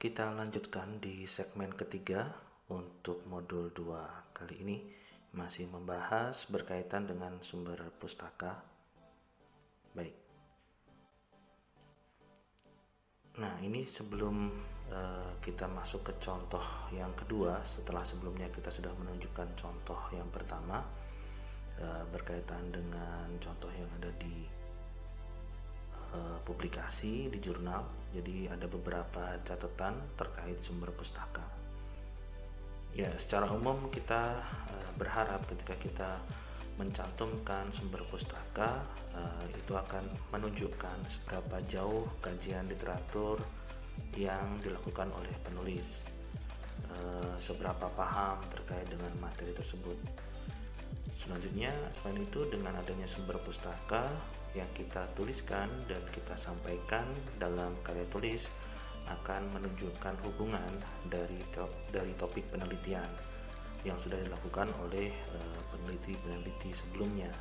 Kita lanjutkan di segmen ketiga untuk modul 2. Kali ini masih membahas berkaitan dengan sumber pustaka. Baik. Nah, ini sebelum kita masuk ke contoh yang kedua, setelah sebelumnya kita sudah menunjukkan contoh yang pertama berkaitan dengan contoh yang ada di publikasi di jurnal. Jadi ada beberapa catatan terkait sumber pustaka. Ya, secara umum kita berharap ketika kita mencantumkan sumber pustaka itu akan menunjukkan seberapa jauh kajian literatur yang dilakukan oleh penulis, seberapa paham terkait dengan materi tersebut. Selanjutnya, selain itu, dengan adanya sumber pustaka yang kita tuliskan dan kita sampaikan dalam karya tulis akan menunjukkan hubungan dari topik penelitian yang sudah dilakukan oleh peneliti-peneliti sebelumnya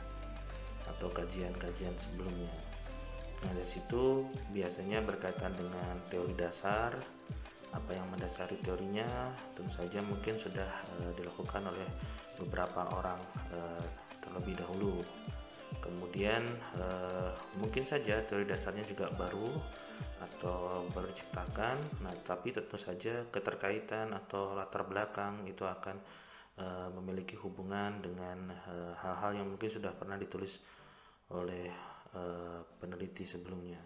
atau kajian-kajian sebelumnya. Nah, dari situ biasanya berkaitan dengan teori dasar, apa yang mendasari teorinya tentu saja mungkin sudah dilakukan oleh beberapa orang terlebih dahulu. Kemudian mungkin saja teori dasarnya juga baru atau baru diciptakan. Nah, tapi tentu saja keterkaitan atau latar belakang itu akan memiliki hubungan dengan hal-hal yang mungkin sudah pernah ditulis oleh peneliti sebelumnya.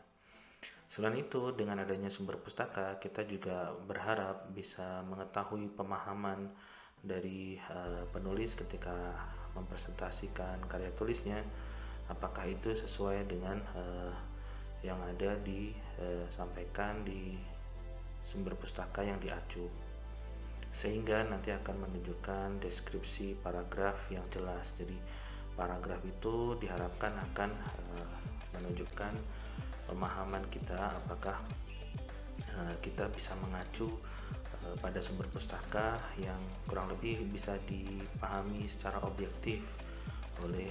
Selain itu, dengan adanya sumber pustaka, kita juga berharap bisa mengetahui pemahaman dari penulis ketika mempresentasikan karya tulisnya, apakah itu sesuai dengan yang ada disampaikan di sumber pustaka yang diacu, sehingga nanti akan menunjukkan deskripsi paragraf yang jelas. Jadi paragraf itu diharapkan akan menunjukkan pemahaman kita, apakah kita bisa mengacu pada sumber pustaka yang kurang lebih bisa dipahami secara objektif oleh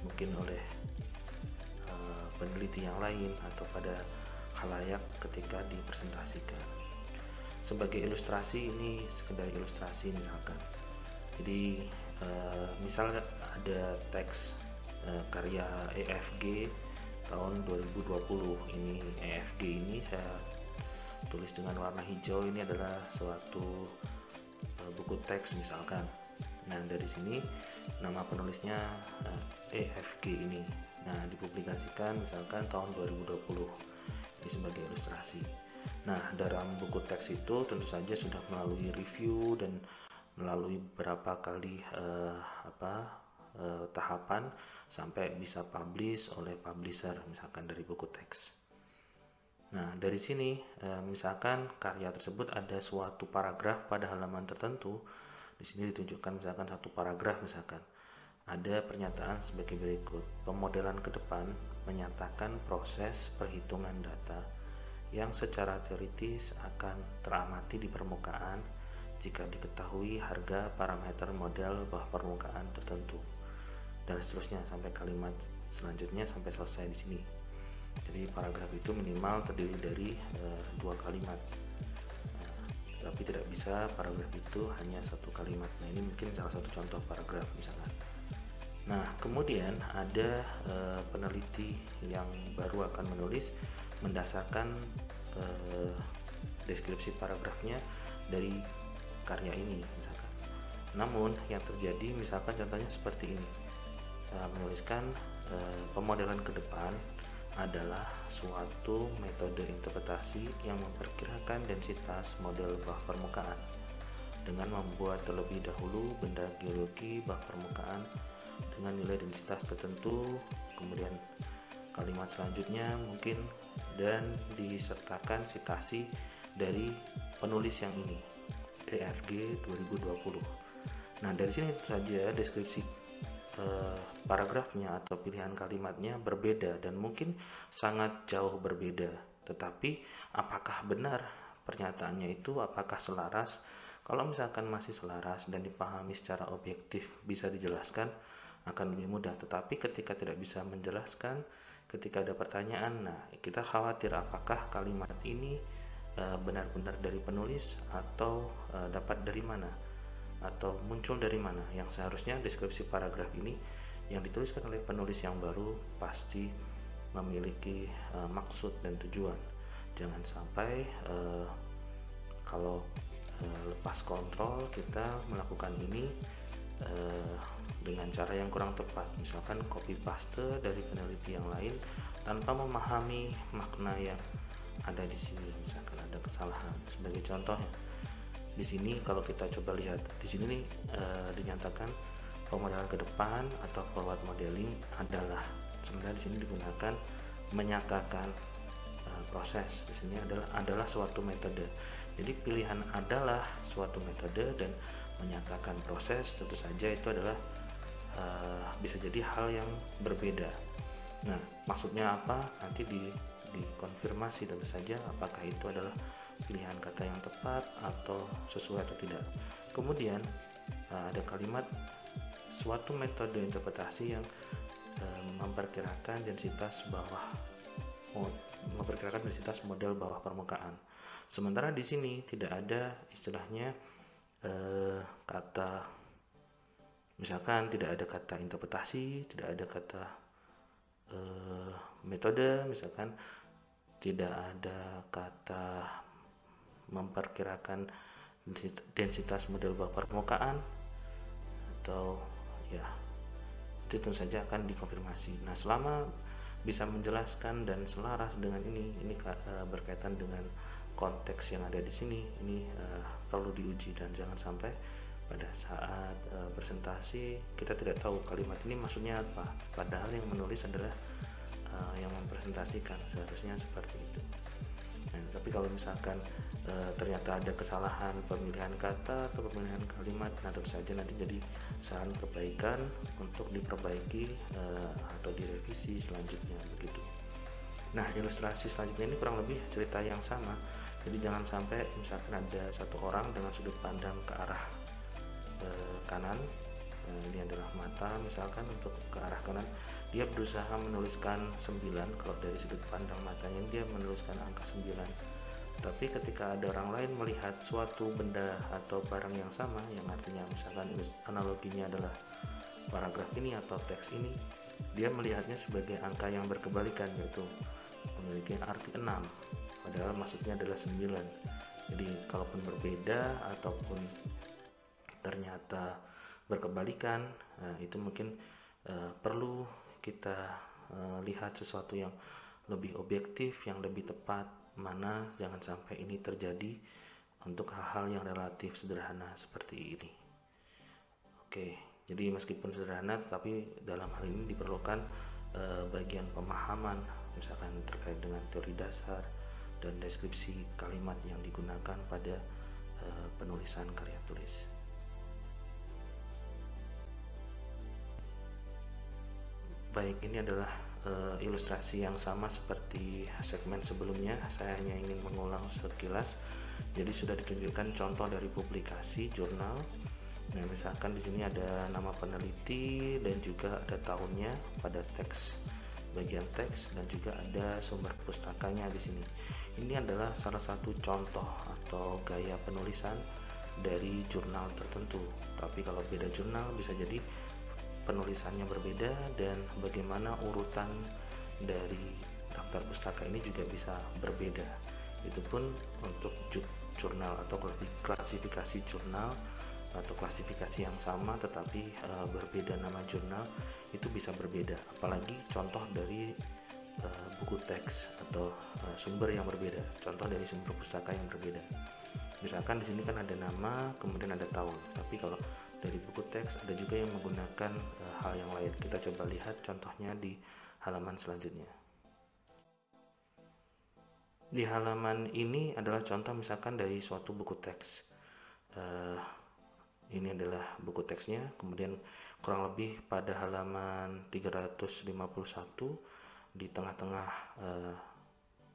mungkin oleh peneliti yang lain atau pada khalayak ketika dipresentasikan. Sebagai ilustrasi, ini sekedar ilustrasi misalkan. Jadi misalnya ada teks karya EFG tahun 2020. Ini EFG ini saya tulis dengan warna hijau. Ini adalah suatu buku teks misalkan. Nah, dari sini nama penulisnya EFG ini. Nah, dipublikasikan misalkan tahun 2020. Ini sebagai ilustrasi. Nah, dalam buku teks itu tentu saja sudah melalui review dan melalui beberapa kali tahapan sampai bisa publish oleh publisher misalkan dari buku teks. Nah, dari sini misalkan karya tersebut ada suatu paragraf pada halaman tertentu. Di sini ditunjukkan misalkan satu paragraf, misalkan ada pernyataan sebagai berikut. Pemodelan ke depan menyatakan proses perhitungan data yang secara teoritis akan teramati di permukaan jika diketahui harga parameter model bawah permukaan tertentu, dan seterusnya sampai kalimat selanjutnya sampai selesai di sini. Jadi paragraf itu minimal terdiri dari 2 kalimat, tapi tidak bisa paragraf itu hanya 1 kalimat. Nah, ini mungkin salah satu contoh paragraf misalkan. Nah, kemudian ada peneliti yang baru akan menulis mendasarkan deskripsi paragrafnya dari karya ini misalkan. Namun yang terjadi misalkan contohnya seperti ini, menuliskan pemodelan ke depan adalah suatu metode interpretasi yang memperkirakan densitas model bawah permukaan dengan membuat terlebih dahulu benda geologi bawah permukaan dengan nilai densitas tertentu. Kemudian kalimat selanjutnya mungkin dan disertakan sitasi dari penulis yang ini, EFG 2020. Nah, dari sini tentu saja deskripsi paragrafnya atau pilihan kalimatnya berbeda dan mungkin sangat jauh berbeda. Tetapi apakah benar pernyataannya itu, apakah selaras? Kalau misalkan masih selaras dan dipahami secara objektif bisa dijelaskan, akan lebih mudah. Tetapi ketika tidak bisa menjelaskan, ketika ada pertanyaan, nah kita khawatir apakah kalimat ini benar-benar dari penulis atau dapat dari mana atau muncul dari mana. Yang seharusnya deskripsi paragraf ini yang dituliskan oleh penulis yang baru pasti memiliki maksud dan tujuan. Jangan sampai kalau lepas kontrol kita melakukan ini dengan cara yang kurang tepat, misalkan copy paste dari peneliti yang lain tanpa memahami makna yang ada di sini. Misalkan ada kesalahan. Sebagai contohnya, di sini kalau kita coba lihat di sini nih dinyatakan pemodelan ke depan atau forward modeling adalah, sebenarnya di sini digunakan menyatakan proses. Di sini adalah suatu metode. Jadi pilihan adalah suatu metode dan menyatakan proses, tentu saja itu adalah bisa jadi hal yang berbeda. Nah, maksudnya apa? Nanti dikonfirmasi tentu saja apakah itu adalah pilihan kata yang tepat atau sesuai atau tidak. Kemudian ada kalimat suatu metode interpretasi yang memperkirakan densitas model bawah permukaan. Sementara di sini tidak ada istilahnya kata, misalkan tidak ada kata interpretasi, tidak ada kata metode, misalkan tidak ada kata memperkirakan densitas model bawah permukaan, atau ya itu tentu saja akan dikonfirmasi. Nah, selama bisa menjelaskan dan selaras dengan ini berkaitan dengan konteks yang ada di sini, ini perlu diuji dan jangan sampai pada saat presentasi kita tidak tahu kalimat ini maksudnya apa, padahal yang menulis adalah yang mempresentasikan. Seharusnya seperti itu. Nah, tapi kalau misalkan ternyata ada kesalahan pemilihan kata atau pemilihan kalimat, nah tentu saja nanti jadi saran perbaikan untuk diperbaiki atau direvisi selanjutnya begitu. Nah, ilustrasi selanjutnya ini kurang lebih cerita yang sama. Jadi jangan sampai misalkan ada satu orang dengan sudut pandang ke arah kanan, ini adalah mata misalkan, untuk ke arah kanan dia berusaha menuliskan 9. Kalau dari sudut pandang matanya dia menuliskan angka 9. Tapi ketika ada orang lain melihat suatu benda atau barang yang sama, yang artinya misalkan analoginya adalah paragraf ini atau teks ini, dia melihatnya sebagai angka yang berkebalikan, yaitu memiliki arti 6, padahal maksudnya adalah 9. Jadi kalaupun berbeda ataupun ternyata berkebalikan, itu mungkin perlu kita lihat sesuatu yang lebih objektif, yang lebih tepat, mana jangan sampai ini terjadi untuk hal-hal yang relatif sederhana seperti ini. Oke, jadi meskipun sederhana tetapi dalam hal ini diperlukan bagian pemahaman, misalkan terkait dengan teori dasar dan deskripsi kalimat yang digunakan pada penulisan karya tulis. Baik, ini adalah ilustrasi yang sama seperti segmen sebelumnya. Saya hanya ingin mengulang sekilas. Jadi sudah ditunjukkan contoh dari publikasi jurnal. Nah, misalkan di sini ada nama peneliti dan juga ada tahunnya pada teks, bagian teks, dan juga ada sumber pustakanya di sini. Ini adalah salah satu contoh atau gaya penulisan dari jurnal tertentu. Tapi kalau beda jurnal bisa jadi penulisannya berbeda dan bagaimana urutan dari daftar pustaka ini juga bisa berbeda. Itu pun untuk jurnal atau klasifikasi jurnal atau klasifikasi yang sama tetapi berbeda nama jurnal, itu bisa berbeda. Apalagi contoh dari buku teks atau sumber yang berbeda, contoh dari sumber pustaka yang berbeda. Misalkan di sini kan ada nama, kemudian ada tahun. Tapi kalau dari buku teks ada juga yang menggunakan hal yang lain. Kita coba lihat contohnya di halaman selanjutnya. Di halaman ini adalah contoh misalkan dari suatu buku teks. Ini adalah buku teksnya. Kemudian kurang lebih pada halaman 351 di tengah-tengah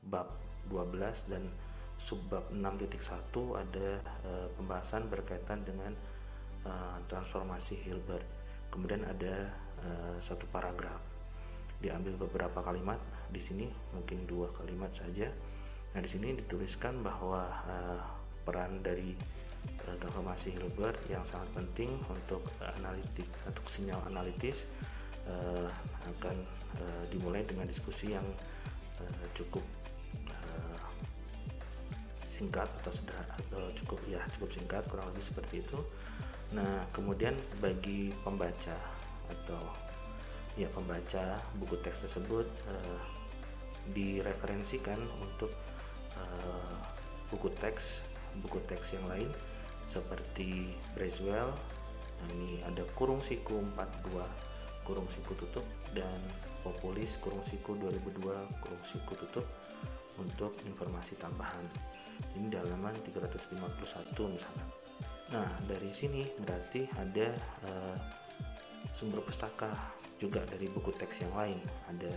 bab 12 dan subbab 6.1 ada pembahasan berkaitan dengan transformasi Hilbert. kemudian ada satu paragraf, diambil beberapa kalimat. Di sini mungkin 2 kalimat saja. Nah, di sini dituliskan bahwa peran dari transformasi Hilbert yang sangat penting untuk analitik, untuk sinyal analitis akan dimulai dengan diskusi yang cukup singkat atau cukup singkat, kurang lebih seperti itu. Nah, kemudian bagi pembaca atau pembaca buku teks tersebut direferensikan untuk buku teks yang lain seperti Braswell. Nah, ini ada kurung siku 42 kurung siku tutup dan Populis kurung siku 2002 kurung siku tutup untuk informasi tambahan. Ini di halaman 351 misalkan. Nah, dari sini berarti ada sumber pustaka juga dari buku teks yang lain. Ada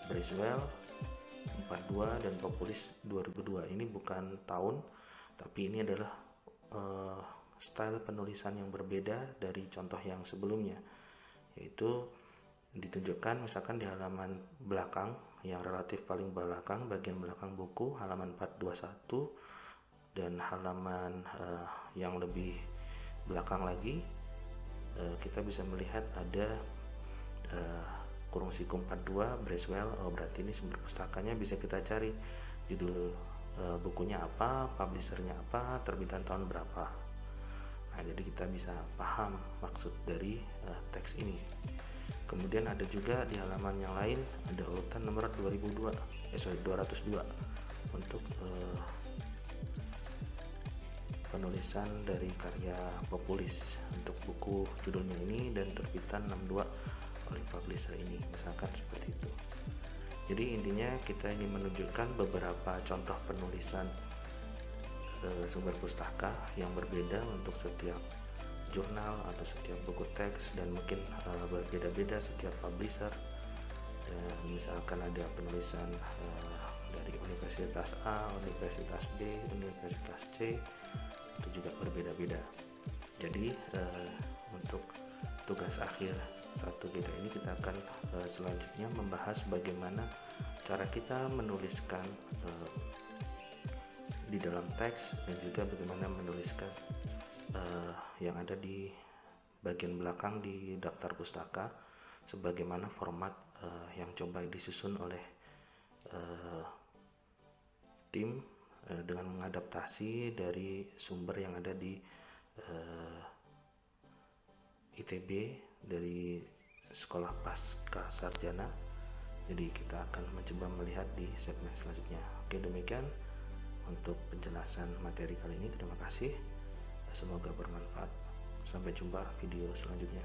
Braswell 42 dan Populis 2002. Ini bukan tahun, tapi ini adalah style penulisan yang berbeda dari contoh yang sebelumnya, yaitu ditunjukkan misalkan di halaman belakang yang relatif paling belakang, bagian belakang buku, halaman 421, dan halaman yang lebih belakang lagi kita bisa melihat ada kurung siku 42 Braswell. Berarti ini sumber pustakanya bisa kita cari, judul bukunya apa, publishernya apa, terbitan tahun berapa. Nah, jadi kita bisa paham maksud dari teks ini. Kemudian ada juga di halaman yang lain ada urutan nomor 202 untuk penulisan dari karya Populis untuk buku judulnya ini dan terbitan 62 oleh publisher ini, misalkan seperti itu. Jadi intinya kita ingin menunjukkan beberapa contoh penulisan sumber pustaka yang berbeda untuk setiap jurnal atau setiap buku teks, dan mungkin berbeda-beda setiap publisher. Dan misalkan ada penulisan dari Universitas A, Universitas B, Universitas C, itu juga berbeda-beda. Jadi untuk tugas akhir satu kita ini, kita akan selanjutnya membahas bagaimana cara kita menuliskan di dalam teks, dan juga bagaimana menuliskan yang ada di bagian belakang di daftar pustaka, sebagaimana format yang coba disusun oleh tim dengan mengadaptasi dari sumber yang ada di ITB, dari Sekolah Pasca Sarjana. Jadi kita akan mencoba melihat di segmen selanjutnya. Oke, demikian untuk penjelasan materi kali ini. Terima kasih, semoga bermanfaat. Sampai jumpa video selanjutnya.